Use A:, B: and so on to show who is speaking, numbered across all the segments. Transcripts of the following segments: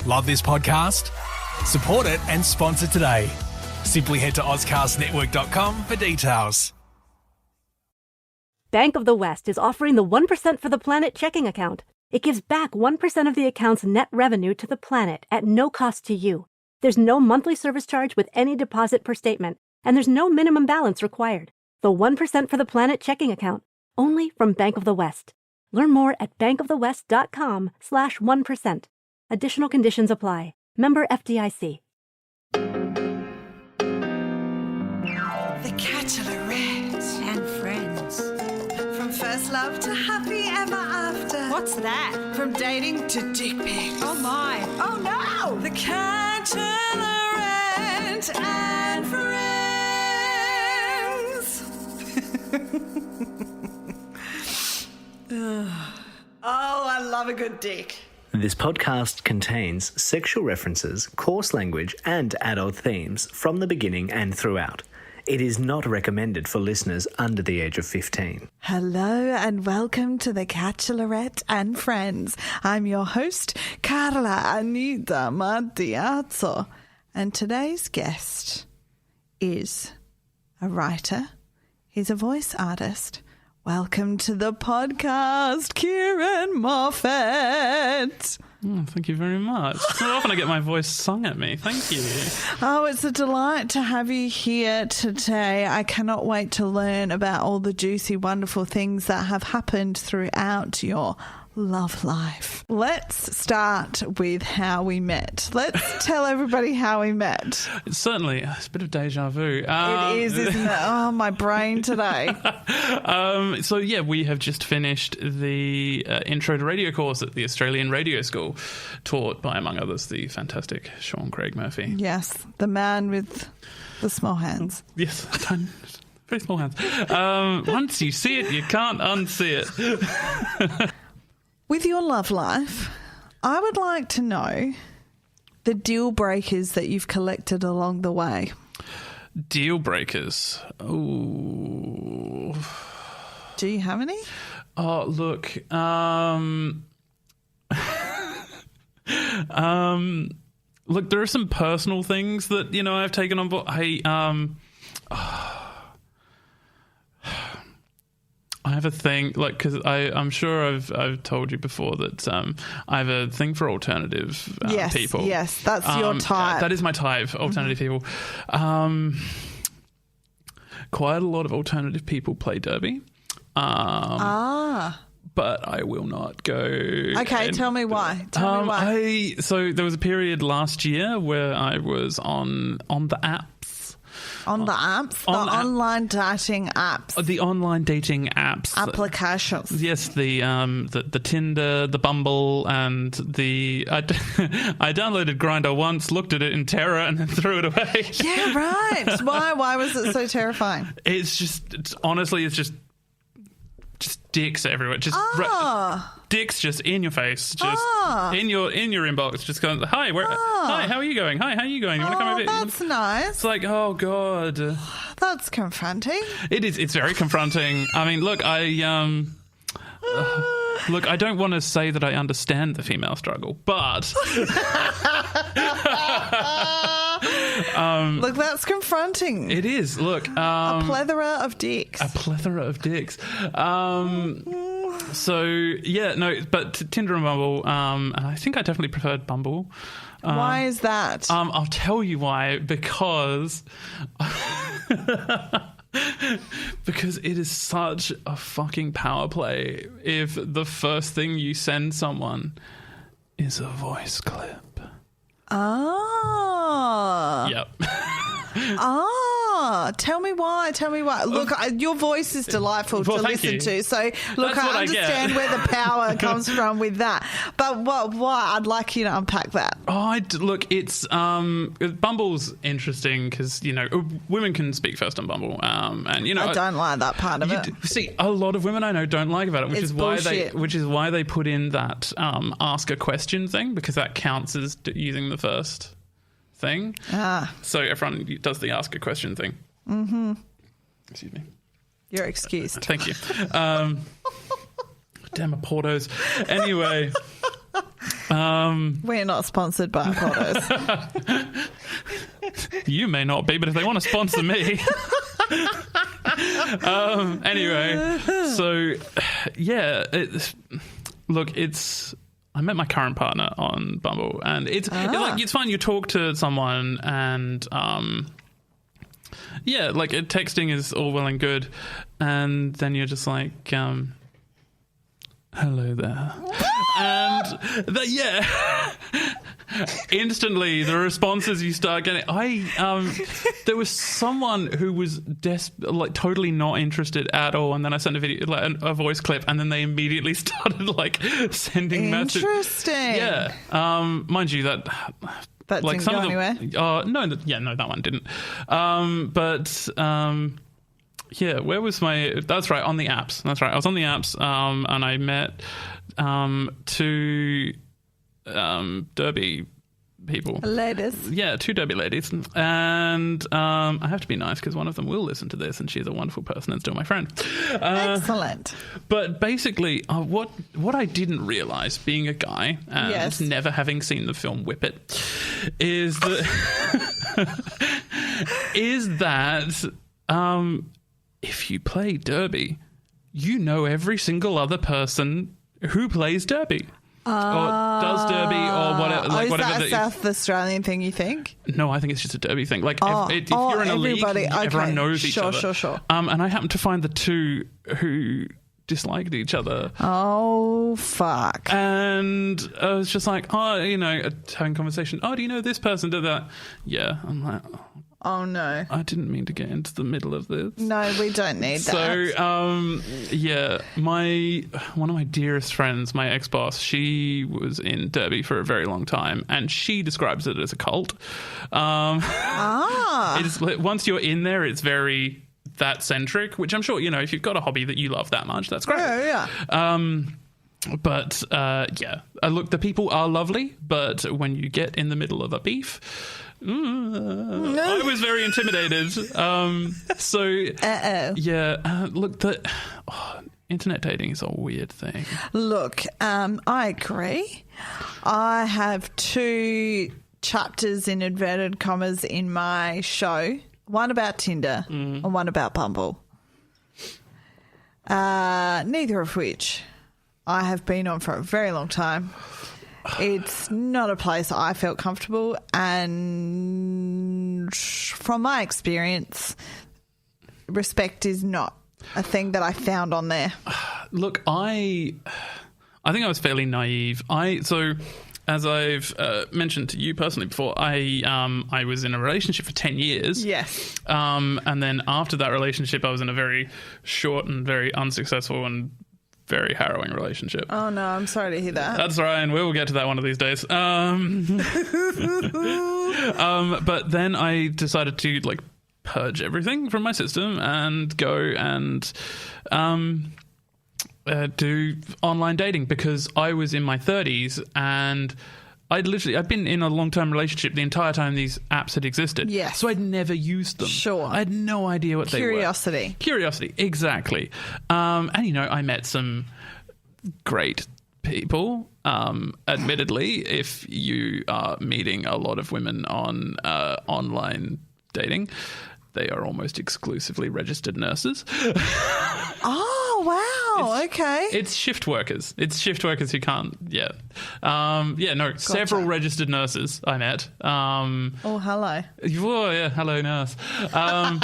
A: Love this podcast? Support it and sponsor today. Simply head to AuscastNetwork.com for details.
B: Bank of the West is offering the 1% for the Planet checking account. It gives back 1% of the account's net revenue to the Planet at no cost to you. There's no monthly service charge with any deposit per statement, and there's no minimum balance required. The 1% for the Planet checking account, only from Bank of the West. Learn more at bankofthewest.com/1%. Additional conditions apply. Member FDIC.
C: The Bachelorette
D: and Friends.
C: From first love to happy ever after.
D: What's that?
C: From dating to dick pics.
D: Oh my. Oh no!
C: The Bachelorette and Friends. Oh, I love a good dick.
E: This podcast contains sexual references, coarse language, and adult themes from the beginning and throughout. It is not recommended for listeners under the age of 15.
C: Hello and welcome to the Bachelorette and Friends. I'm your host, Carla Anita Matiazzo, and today's guest is a writer. He's a voice artist. Welcome to the podcast, Kieran Moffat.
F: Oh, thank you very much. It's not often I get my voice sung at me. Thank you.
C: Oh, it's a delight to have you here today. I cannot wait to learn about all the juicy, wonderful things that have happened throughout your love life. Let's start with how we met. Let's tell everybody how we met.
F: Certainly. It's a bit of deja vu.
C: It is, isn't it? Oh, my brain today.
F: So, yeah, we have just finished the Intro to Radio course at the Australian Radio School, taught by, among others, the fantastic Sean Craig Murphy.
C: Yes, the man with the small hands.
F: Yes, very small hands. Once you see it, you can't unsee it.
C: With your love life, I would like to know the deal breakers that you've collected along the way.
F: Deal breakers. Oh.
C: Do you have any?
F: Oh, look. Look, there are some personal things that, you know, I've taken on board. I have a thing, like, because I'm sure I've told you before that I have a thing for alternative people.
C: Yes, that's your type.
F: That is my type, alternative people. Quite a lot of alternative people play derby. But I will not go.
C: Okay, tell me why. Tell me why.
F: So there was a period last year where I was on the apps.
C: On the apps? Online dating apps.
F: The online dating apps.
C: Applications.
F: Yes, the Tinder, the Bumble, and the... I downloaded Grindr once, looked at it in terror, and then threw it away.
C: Yeah, right. Why was it so terrifying?
F: It's just dicks everywhere. Dicks just in your face, just in your inbox, just going, hi, hi, how are you going? Hi, how are you going? You want to come over?
C: That's nice.
F: It's like, oh god,
C: that's confronting.
F: It is. It's very confronting. I mean, look, I don't want to say that I understand the female struggle, but
C: look, that's confronting.
F: It is. Look,
C: a plethora of dicks.
F: So yeah, no, but Tinder and Bumble. I think I definitely preferred Bumble.
C: Why is that?
F: I'll tell you why. Because because it is such a fucking power play if the first thing you send someone is a voice clip. Yep.
C: Tell me why. Look, your voice is delightful to listen to. So, look, I understand where the power comes from with that. But why? I'd like you to unpack that.
F: Look, it's Bumble's interesting because, you know, women can speak first on Bumble, and you know,
C: I don't like that part of it.
F: See, a lot of women I know don't like about it, which
C: bullshit.
F: is why they put in that ask a question thing, because that counts as using the first thing. So everyone does the ask a question thing. Mm-hmm. Excuse me.
C: You're excused.
F: Thank you. Damn Portos. Anyway.
C: We're not sponsored by Pottos.
F: You may not be, but if they want to sponsor me. Anyway, so yeah, I met my current partner on Bumble, and it's fine. You talk to someone, and texting is all well and good, and then you're just like, hello there, and instantly the responses you start getting. There was someone who was totally not interested at all, and then I sent a video, a voice clip, and then they immediately started sending messages.
C: Interesting.
F: Yeah. Mind you, that
C: didn't go anywhere.
F: No, that one didn't. Yeah, where was my... That's right, on the apps. That's right, I was on the apps, and I met two Derby people.
C: Ladies.
F: Yeah, two Derby ladies. And I have to be nice because one of them will listen to this, and she's a wonderful person and still my friend.
C: Excellent.
F: But basically, what I didn't realise, being a guy and never having seen the film Whip It, is that if you play Derby, you know every single other person who plays Derby. Or does Derby or whatever.
C: Is that a South Australian thing, you think?
F: No, I think it's just a Derby thing. If you're in a league, everyone knows each other. Sure. And I happened to find the two who disliked each other.
C: Oh, fuck.
F: And I was just like, having conversation. Oh, do you know this person did that? Yeah. I'm like,
C: oh, no.
F: I didn't mean to get into the middle of this.
C: No, we don't need that.
F: So, one of my dearest friends, my ex-boss, she was in Derby for a very long time, and she describes it as a cult. Once you're in there, it's very that centric, which I'm sure, if you've got a hobby that you love that much, that's great.
C: Yeah.
F: Look, the people are lovely, but when you get in the middle of a beef... I was very intimidated. Internet dating is a weird thing.
C: Look, I agree. I have two chapters in inverted commas in my show. One about Tinder and one about Bumble. Neither of which I have been on for a very long time. It's not a place I felt comfortable, and from my experience, respect is not a thing that I found on there.
F: Look, I think I was fairly naive. As I've mentioned to you personally before, I was in a relationship for 10 years.
C: Yes.
F: And then after that relationship, I was in a very short and very unsuccessful and very harrowing relationship.
C: Oh, no, I'm sorry to hear that.
F: That's right, and we will get to that one of these days. But then I decided to, purge everything from my system and go and do online dating, because I was in my 30s and I'd been in a long-term relationship the entire time these apps had existed.
C: Yes.
F: So I'd never used them.
C: Sure.
F: I had no idea what they were. Curiosity, exactly. And, I met some great people. Admittedly, if you are meeting a lot of women on online dating, they are almost exclusively registered nurses.
C: Oh, wow. Okay.
F: It's shift workers. Who can't. Yeah.
C: Gotcha.
F: Several registered nurses I met.
C: Oh, hello.
F: Oh, yeah. Hello, nurse. A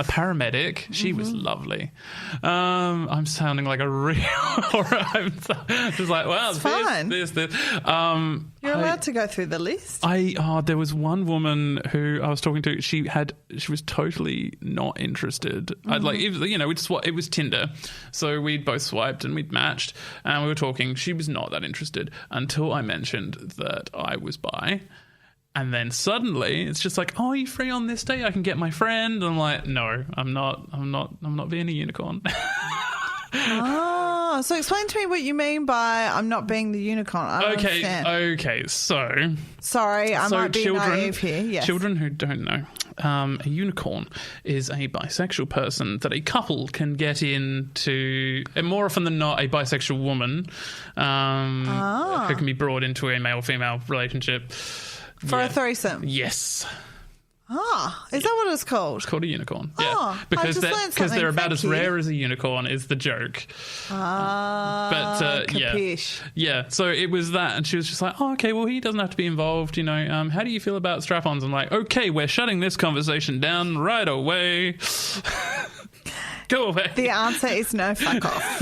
F: paramedic. She was lovely. I'm sounding like a real... I'm just like, well,
C: it's fine.
F: This.
C: You're allowed to go through the list.
F: There was one woman who I was talking to. She was totally not interested. It was Tinder, so we'd both swiped and we'd matched, and we were talking. She was not that interested until I mentioned that I was bi. And then suddenly it's just like, oh, are you free on this day? I can get my friend. And I'm like, no, I'm not being a unicorn.
C: Oh, so explain to me what you mean by I'm not being the unicorn. I don't understand.
F: Okay, so...
C: Sorry, I might be naive here, yes.
F: Children who don't know. a unicorn is a bisexual person that a couple can get into, and more often than not, a bisexual woman who can be brought into a male-female relationship.
C: For a threesome?
F: Yes.
C: Is that what it's called?
F: It's called a unicorn. Yeah.
C: I
F: because
C: just learned something.
F: they're about
C: Thank
F: as
C: you.
F: rare as a unicorn is the joke.
C: Capiche.
F: Yeah. So it was that, and she was just like, "Oh, okay. Well, he doesn't have to be involved. You know, how do you feel about strap-ons?" I'm like, "Okay, we're shutting this conversation down right away. Go away."
C: The answer is no, fuck off.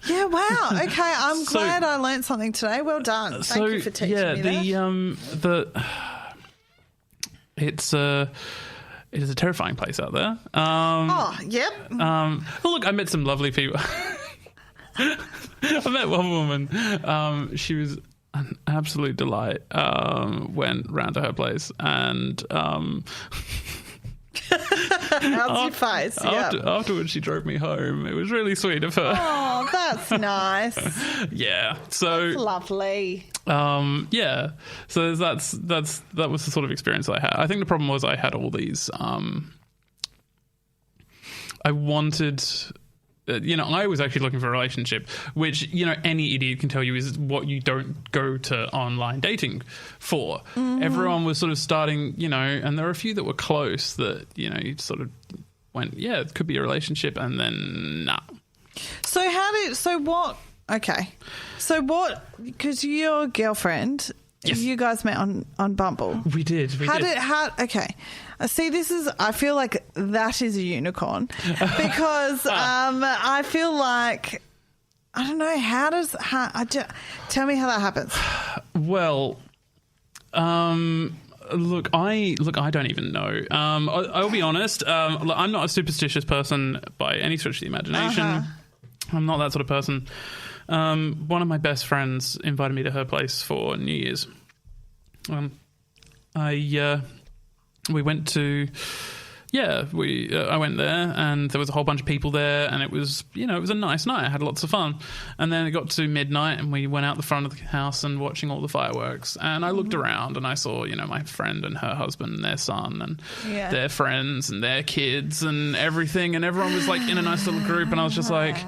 C: Yeah, wow. Okay, I'm glad I learned something today. Well done. Thank you for teaching me that.
F: It is a terrifying place out there.
C: Yep.
F: Look, I met some lovely people. I met one woman. She was an absolute delight. Went round to her place and.
C: How's your face?
F: Afterwards, she drove me home. It was really sweet of her.
C: Oh, that's nice.
F: Yeah. So
C: Lovely.
F: yeah. So that was the sort of experience I had. I think the problem was I had all these. I wanted. I was actually looking for a relationship, which, any idiot can tell you is what you don't go to online dating for. Mm-hmm. Everyone was sort of starting, and there were a few that were close that, you sort of went, yeah, it could be a relationship, and then nah.
C: Because your girlfriend,
F: yes.
C: You guys met on Bumble.
F: We did.
C: Okay. See, I feel like that is a unicorn because I feel like, I don't know, tell me how that happens.
F: Well, look, I don't even know. I'll be honest. I'm not a superstitious person by any stretch of the imagination. I'm not that sort of person. One of my best friends invited me to her place for New Year's. We went to, I went there and there was a whole bunch of people there and it was, it was a nice night. I had lots of fun. And then it got to midnight and we went out the front of the house and watching all the fireworks. And I looked around and I saw, my friend and her husband and their son and their friends and their kids and everything. And everyone was like in a nice little group and I was just like...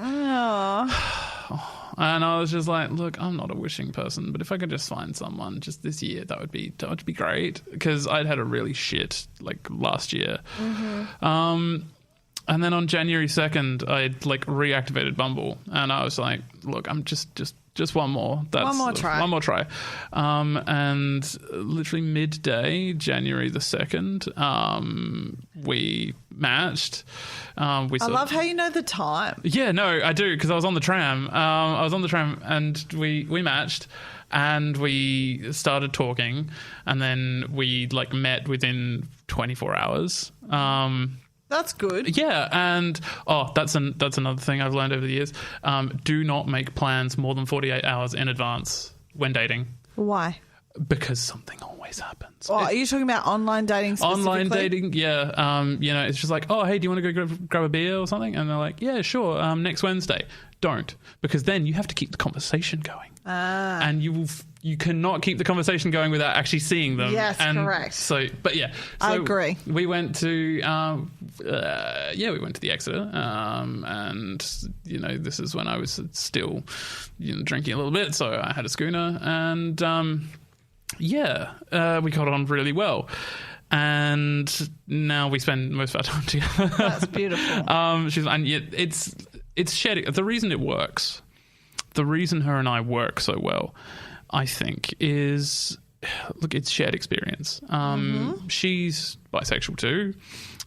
F: And I was just like, look, I'm not a wishing person, but if I could just find someone just this year, that would be great. Because I'd had a really shit last year. Mm-hmm. And then on January 2nd, I reactivated Bumble, and I was like, look, I'm just one more.
C: One more try.
F: And literally midday, January the 2nd, we matched. I
C: love how you know the time.
F: Yeah, no, I do, because I was on the tram. And we matched and we started talking and then we met within 24 hours.
C: That's good.
F: Yeah, and that's another thing I've learned over the years. Do not make plans more than 48 hours in advance when dating.
C: Why?
F: Because something always happens.
C: Oh, are you talking about online dating specifically?
F: Online dating, yeah. It's just like, oh, hey, do you want to go grab a beer or something? And they're like, yeah, sure, next Wednesday. Don't, because then you have to keep the conversation going. And you cannot keep the conversation going without actually seeing them.
C: Yes, correct.
F: So, but yeah. So
C: I agree.
F: We went to, we went to the Exeter, and, this is when I was still, drinking a little bit, so I had a schooner, and, we got on really well. And now we spend most of our time together.
C: That's beautiful.
F: It's shared. The reason it works, the reason her and I work so well, I think, is, look, it's shared experience. She's bisexual too,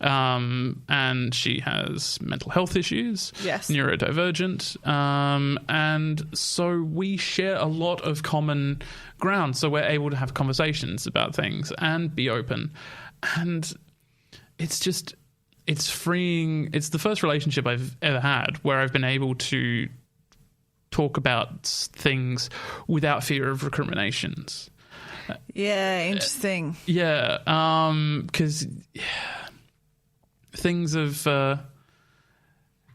F: and she has mental health issues,
C: yes,
F: neurodivergent, and so we share a lot of common ground. So we're able to have conversations about things and be open, and it's freeing. It's the first relationship I've ever had where I've been able to talk about things without fear of recriminations.
C: Yeah, interesting.
F: Yeah, because things of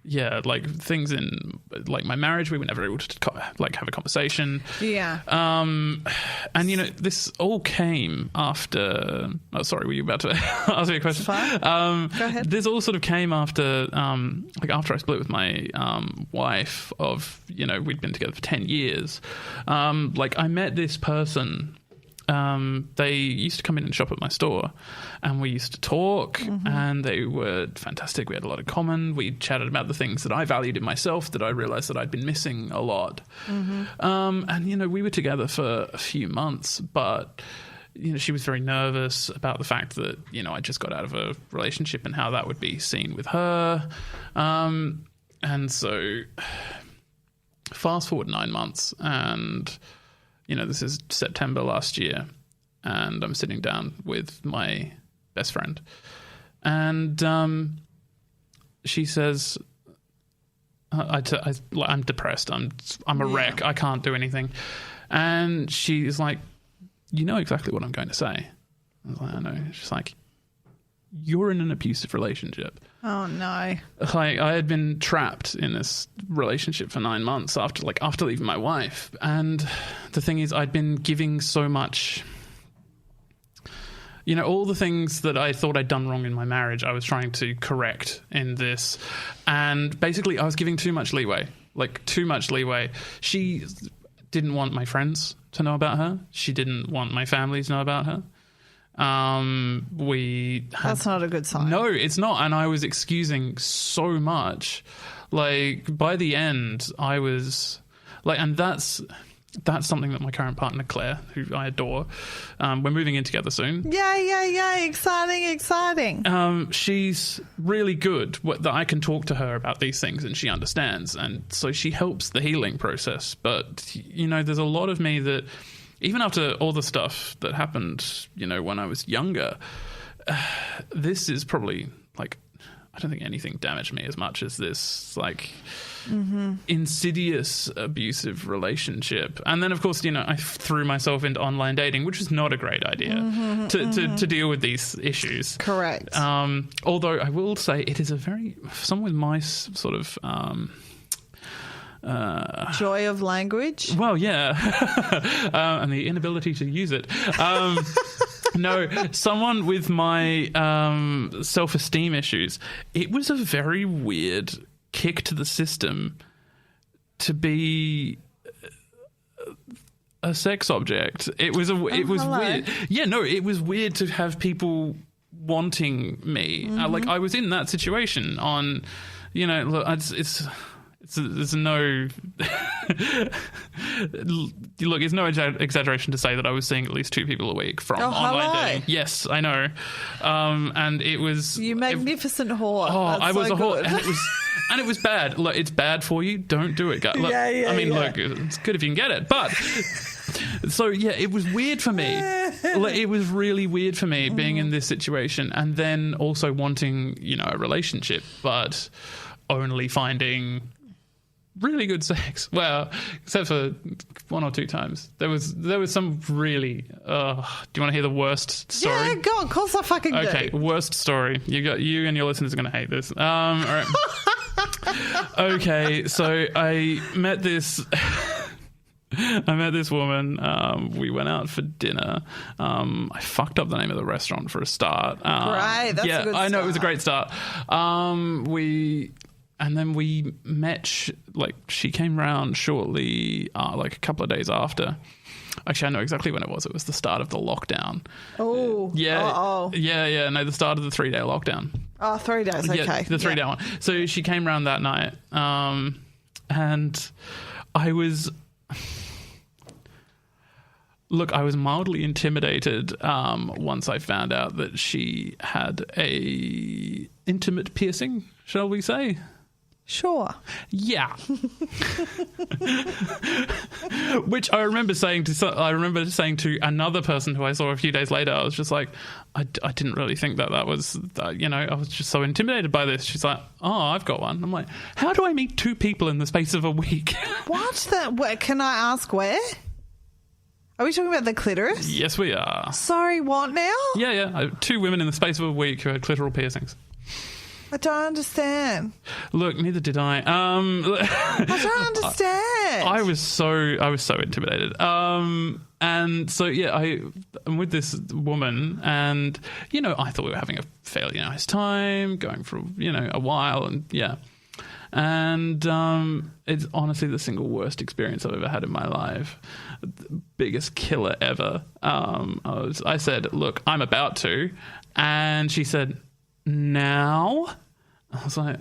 F: like things in like my marriage, we were never able to like have a conversation.
C: Yeah.
F: And you know, this all came after. Oh, sorry, were you about to ask me a question?
C: Fine. Go ahead.
F: This all sort of came after, like after I split with my wife. Of, you know, we'd been together for 10 years. Like I met this person. They used to come in and shop at my store, and we used to talk, and they were fantastic. We had a lot in common. We chatted about the things that I valued in myself that I realized that I'd been missing a lot. And, you know, we were together for a few months, but, you know, she was very nervous about the fact that, you know, I just got out of a relationship and how that would be seen with her. And so fast forward 9 months, and you know, this is September last year, and I'm sitting down with my best friend, and she says, "I'm depressed. I'm a wreck. I can't do anything." And she's like, "You know exactly what I'm going to say." I was like, "I know." She's like, "You're in an abusive relationship."
C: Oh no.
F: Like, I had been trapped in this relationship for 9 months after leaving my wife. And the thing is, I'd been giving so much, you know, all the things that I thought I'd done wrong in my marriage, I was trying to correct in this. And basically I was giving too much leeway, like too much leeway. She didn't want my friends to know about her. She didn't want my family to know about her. That's not a good sign. No, it's not. And I was excusing so much. Like, by the end, I was like, and that's something that my current partner, Claire, who I adore, we're moving in together soon.
C: Yeah. Exciting.
F: She's really good that I can talk to her about these things and she understands. And so she helps the healing process. But, you know, there's a lot of me that, even after all the stuff that happened, you know, when I was younger, this is probably, like, I don't think anything damaged me as much as this, like, insidious abusive relationship. And then, of course, you know, I threw myself into online dating, which is not a great idea to deal with these issues.
C: Correct.
F: Although I will say it is someone with my sort of...
C: joy of language.
F: Well, yeah. And the inability to use it. No, someone with my self-esteem issues. It was a very weird kick to the system to be a sex object. It was weird. Yeah, no, it was weird to have people wanting me. Like, I was in that situation on, you know, look, there's no look. It's no exaggeration to say that I was seeing at least 2 people a week from online dating. Yes, I know, and it was
C: you magnificent whore.
F: Oh,
C: that's
F: I was
C: so
F: a whore,
C: good.
F: and it was bad. Look, it's bad for you. Don't do it, guys. Look, I mean, look, it's good if you can get it, but. So, yeah, it was weird for me. It was really weird for me being in this situation, and then also wanting, you know, a relationship, but only finding really good sex. Well, except for 1 or 2 times. There was some really... do you want to hear the worst story?
C: Yeah, go on. Of course I fucking do.
F: Okay, worst story. You and your listeners are going to hate this. All right. Okay, so I met this... I met this woman. We went out for dinner. I fucked up the name of the restaurant for a start.
C: Right, that's a good start.
F: I know, it was a great start. And then we met, she came round shortly, like a couple of days after. Actually, I know exactly when it was. It was the start of the lockdown.
C: Oh.
F: Yeah.
C: Uh-oh.
F: Yeah. No, the start of the 3-day lockdown.
C: Oh, 3 days. Okay.
F: Yeah, the 3-day one. So she came round that night. And I was... Look, I was mildly intimidated once I found out that she had a intimate piercing, shall we say?
C: Sure.
F: Yeah. Which I remember saying to another person who I saw a few days later. I was just like, I didn't really think that was, you know, I was just so intimidated by this. She's like, oh, I've got one. I'm like, how do I meet 2 people in the space of a week?
C: What? Can I ask where? Are we talking about the clitoris?
F: Yes, we are.
C: Sorry, what now?
F: Yeah. 2 women in the space of a week who had clitoral piercings.
C: I don't understand.
F: Look, neither did I.
C: I don't understand.
F: I was so intimidated. And so I'm with this woman, and I thought we were having a fairly nice time, going for a while, and and it's honestly the single worst experience I've ever had in my life. The biggest killer ever. I said, "Look, I'm about to," and she said, "Now?" I was like,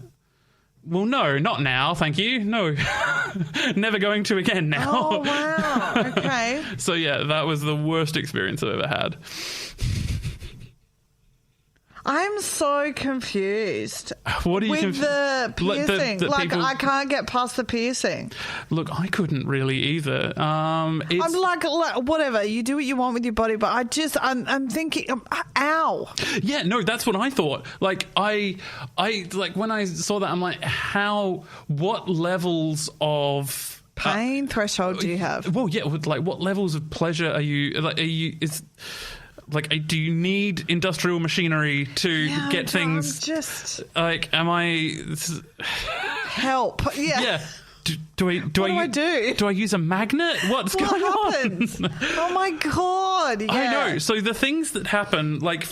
F: well, no, not now, thank you. No, never going to again now.
C: Oh, wow. Okay.
F: So, that was the worst experience I've ever had.
C: I'm so confused.
F: What are you
C: with the piercing?
F: People...
C: I can't get past the piercing.
F: Look, I couldn't really either.
C: I'm like, whatever. You do what you want with your body, but I'm thinking, ow.
F: Yeah, no, that's what I thought. Like, I like when I saw that, I'm like, what levels of
C: pain threshold do you have?
F: Well, yeah, like what levels of pleasure are you? Like, do you need industrial machinery to get things? Like, am I
C: help? Yeah.
F: Yeah. Do I use a magnet? What's going
C: happens?
F: on?
C: Oh my God. Yeah.
F: I know. So the things that happen, look,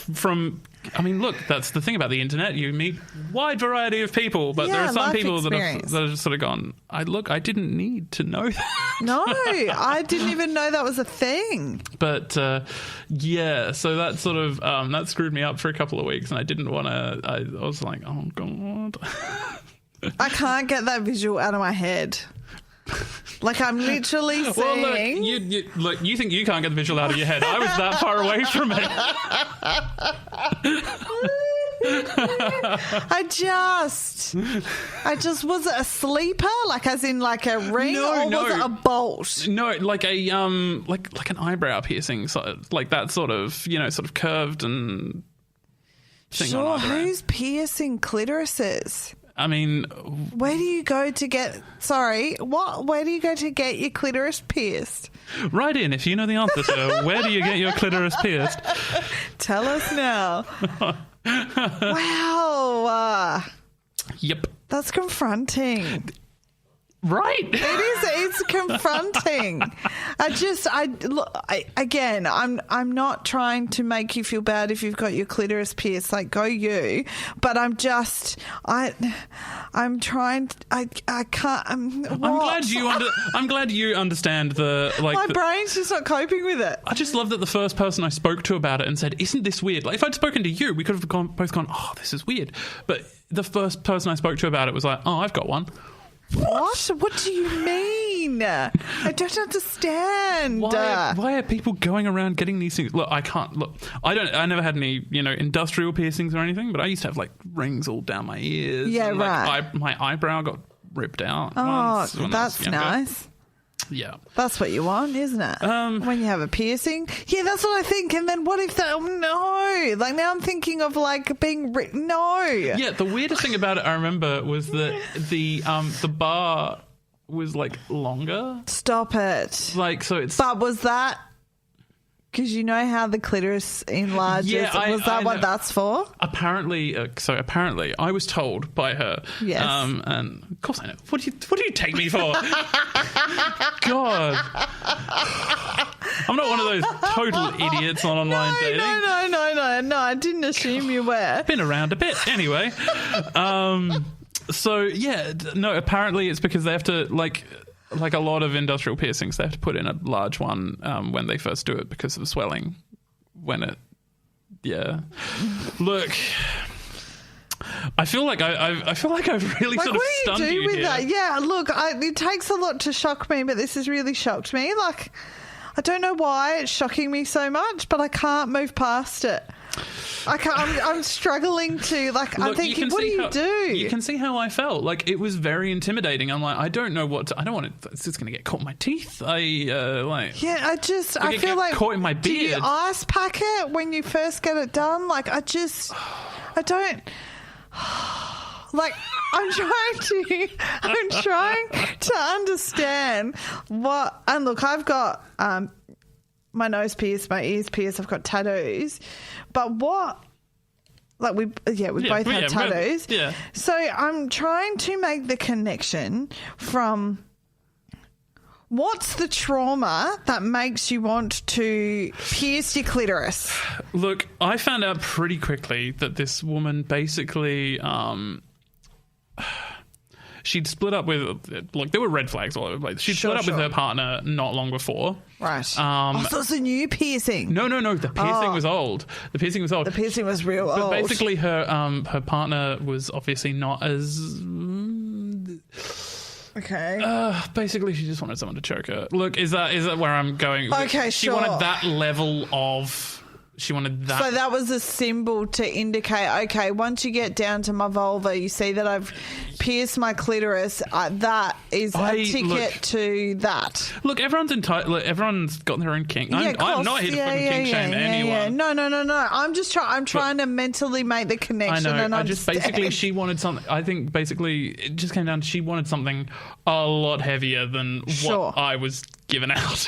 F: that's the thing about the internet. You meet a wide variety of people, but there are some people that have just sort of gone, I didn't need to know that.
C: No, I didn't even know that was a thing.
F: But, so that sort of, that screwed me up for a couple of weeks, and I didn't want to, I was like, oh, God.
C: I can't get that visual out of my head. Like, I'm literally saying...
F: Well, look, you think you can't get the visual out of your head. I was that far away from it.
C: I just was it a sleeper? Like, as in like a ring, or was it a bolt?
F: No, like a like an eyebrow piercing, so like that sort of sort of curved and thing.
C: Sure, who's piercing clitorises?
F: I mean,
C: where do you go to get? Sorry, what? Where do you go to get your clitoris pierced?
F: Write in if you know the answer, sir. Where do you get your clitoris pierced?
C: Tell us now. Wow.
F: Yep.
C: That's confronting.
F: Right.
C: It is. It's confronting. I'm not trying to make you feel bad if you've got your clitoris pierced. Like, go you. But I'm trying. I can't.
F: I'm glad you understand the
C: My brain's just not coping with it.
F: I just love that the first person I spoke to about it and said, "Isn't this weird?" Like, if I'd spoken to you, we could have both gone, "Oh, this is weird." But the first person I spoke to about it was like, "Oh, I've got one."
C: What? What do you mean? I don't understand.
F: Why are people going around getting these things? Look, I never had any, industrial piercings or anything, but I used to have like rings all down my ears.
C: Yeah,
F: and,
C: right.
F: My eyebrow got ripped out.
C: Oh, that's nice.
F: Yeah.
C: That's what you want, isn't it? When you have a piercing. Yeah, that's what I think. And then what if that... Oh, no. Like, now I'm thinking of, like, being... No.
F: Yeah, the weirdest thing about it, I remember, was that the bar was, like, longer.
C: Stop it.
F: Like, so it's...
C: But was that... Because you know how the clitoris enlarges.
F: Yeah,
C: was that what that's for?
F: Apparently, I was told by her.
C: Yes.
F: And of course I know. What do you take me for? God. I'm not one of those total idiots on online dating.
C: No, I didn't assume you were.
F: Been around a bit. Anyway. So, yeah, no, apparently it's because they have to, like a lot of industrial piercings, they have to put in a large one when they first do it because of swelling. Look, I feel like I've really sort of stunned you.
C: What do you do with
F: here.
C: that? Yeah, look, it takes a lot to shock me, but this has really shocked me. Like, I don't know why it's shocking me so much, but I can't move past it. I'm struggling to, like,
F: Look,
C: I'm thinking, what do you do?
F: You can see how I felt. Like, it was very intimidating. I'm like, I don't know what to, I don't want it, it's just going to get caught in my teeth. I
C: feel like,
F: caught in my beard.
C: Do you ice pack it when you first get it done? Like, I don't, like, I'm trying to understand what, and look, I've got, my nose pierced, my ears pierced, I've got tattoos, but what Like we both had tattoos.
F: Yeah.
C: So I'm trying to make the connection from what's the trauma that makes you want to pierce your clitoris?
F: Look, I found out pretty quickly that this woman basically, she'd split up with, look, there were red flags all over the place. She'd split up with her partner not long before.
C: Right. So it's a new piercing.
F: No. The piercing was old. The piercing was old.
C: The piercing was real old.
F: But basically her partner was obviously not as...
C: Okay.
F: Basically, she just wanted someone to choke her. Look, is that where I'm going?
C: Okay,
F: she
C: sure.
F: wanted that level of... She wanted that.
C: So that was a symbol to indicate, okay, once you get down to my vulva, you see that I've pierced my clitoris. That is a ticket to that.
F: Look, everyone's entitled. Look, everyone's got their own kink. I'm not here to fucking kink shame anyone.
C: No. I'm just trying to mentally make the connection.
F: I know.
C: And
F: I just basically she wanted something. I think basically it just came down to she wanted something a lot heavier than what I was given out.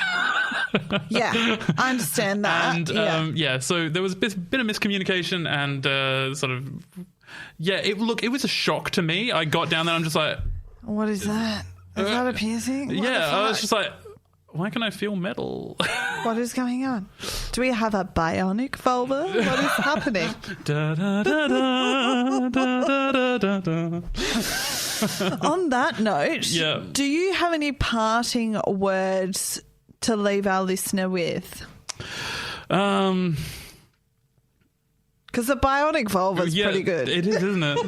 C: Yeah, I understand that.
F: And so there was a bit of miscommunication and sort of it was a shock to me. I got down there, I'm just like,
C: what is that? Is that a piercing?
F: I was just like, why can I feel metal?
C: What is going on? Do we have a bionic vulva? What is happening?
F: Da, da, da, da, da, da, da, da.
C: On that note, do you have any parting words to leave our listener with?
F: Because
C: the bionic vulva is pretty good.
F: It is, isn't it?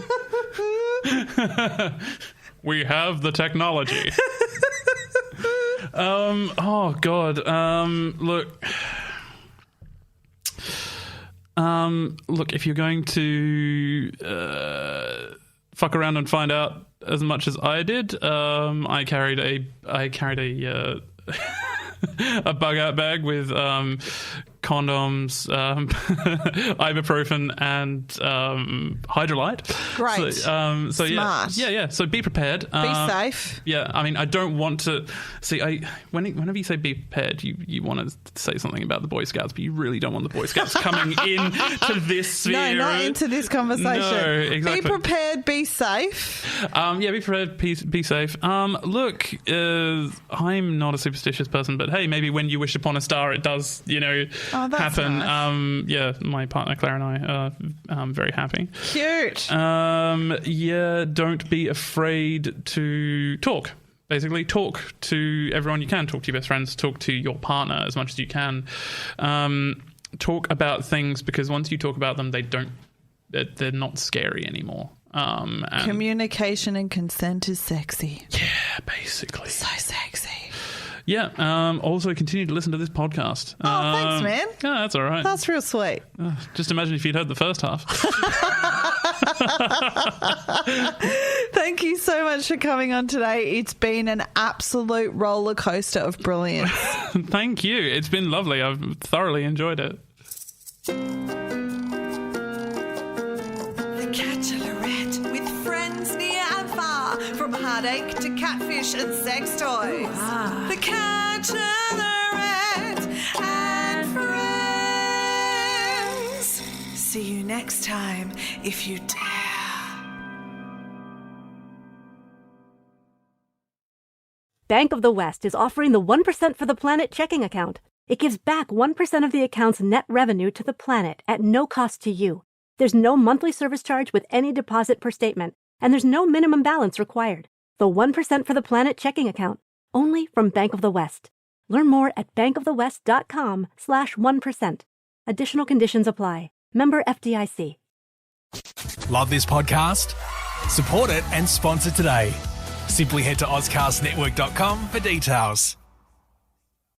F: We have the technology. Oh God. Look, if you're going to fuck around and find out as much as I did, I carried a a bug out bag with condoms, ibuprofen, and Hydrolyte.
C: Great.
F: So
C: Smart.
F: yeah. So be prepared.
C: Be safe.
F: Yeah, I mean, I don't want to see. Whenever you say be prepared, you want to say something about the Boy Scouts, but you really don't want the Boy Scouts coming in to this sphere.
C: No, not into this conversation.
F: No, exactly.
C: Be prepared. Be safe.
F: Be prepared. Be safe. Look, I'm not a superstitious person, but hey, maybe when you wish upon a star, it does, happen.
C: Nice.
F: My partner Claire and I are very happy.
C: Cute.
F: Don't be afraid to talk. Basically, talk to everyone you can. Talk to your best friends. Talk to your partner as much as you can. Talk about things, because once you talk about them, they're not scary anymore.
C: Communication and consent is sexy.
F: Yeah, basically.
C: So sexy.
F: Yeah. Also, continue to listen to this podcast.
C: Oh, thanks, man.
F: Yeah, that's all right.
C: That's real sweet.
F: Just imagine if you'd heard the first half.
C: Thank you so much for coming on today. It's been an absolute roller coaster of brilliance.
F: Thank you. It's been lovely. I've thoroughly enjoyed it.
D: The Catchalorette, with friends near and far, from heartache to catfish and sex toys. The Catchalorette and friends. See you next time, if you dare.
B: Bank of the West is offering the 1% for the Planet checking account. It gives back 1% of the account's net revenue to the planet at no cost to you. There's no monthly service charge with any deposit per statement, and there's no minimum balance required. The 1% for the Planet checking account, only from Bank of the West. Learn more at bankofthewest.com/1%. Additional conditions apply. Member FDIC.
A: Love this podcast? Support it and sponsor today. Simply head to AuscastNetwork.com for details.